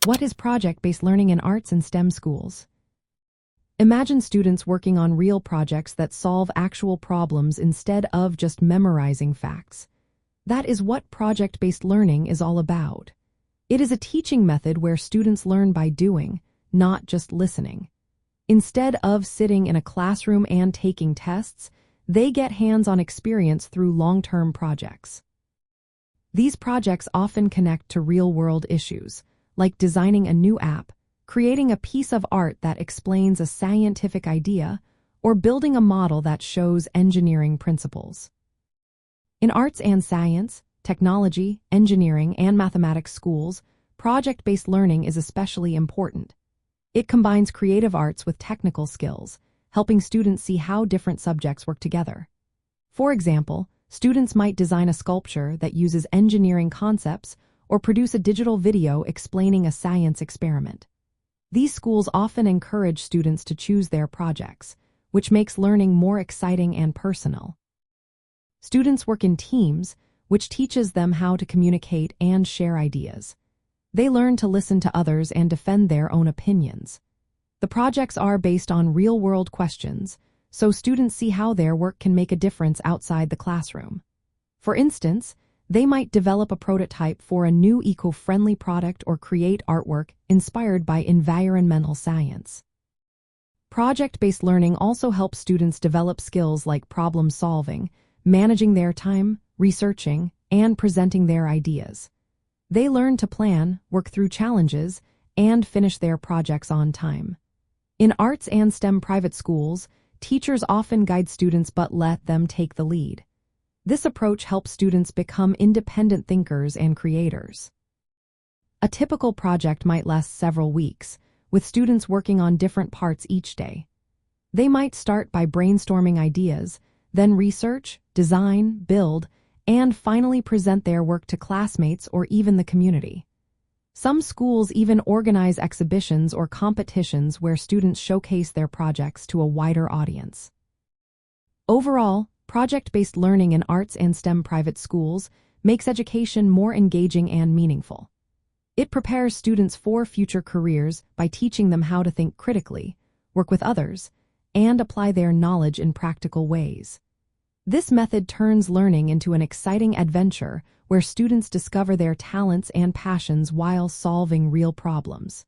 What is project-based learning in arts and STEM schools? Imagine students working on real projects that solve actual problems instead of just memorizing facts. That is what project-based learning is all about. It is a teaching method where students learn by doing, not just listening. Instead of sitting in a classroom and taking tests, they get hands-on experience through long-term projects. These projects often connect to real-world issues, like designing a new app, creating a piece of art that explains a scientific idea, or building a model that shows engineering principles. In arts and science, technology, engineering, and mathematics schools, project-based learning is especially important. It combines creative arts with technical skills, helping students see how different subjects work together. For example, students might design a sculpture that uses engineering concepts or produce a digital video explaining a science experiment. These schools often encourage students to choose their projects, which makes learning more exciting and personal. Students work in teams, which teaches them how to communicate and share ideas. They learn to listen to others and defend their own opinions. The projects are based on real-world questions, so students see how their work can make a difference outside the classroom. For instance, they might develop a prototype for a new eco-friendly product or create artwork inspired by environmental science. Project-based learning also helps students develop skills like problem-solving, managing their time, researching, and presenting their ideas. They learn to plan, work through challenges, and finish their projects on time. In arts and STEM private schools, teachers often guide students but let them take the lead. This approach helps students become independent thinkers and creators. A typical project might last several weeks, with students working on different parts each day. They might start by brainstorming ideas, then research, design, build, and finally present their work to classmates or even the community. Some schools even organize exhibitions or competitions where students showcase their projects to a wider audience. Overall, project-based learning in arts and STEM private schools makes education more engaging and meaningful. It prepares students for future careers by teaching them how to think critically, work with others, and apply their knowledge in practical ways. This method turns learning into an exciting adventure where students discover their talents and passions while solving real problems.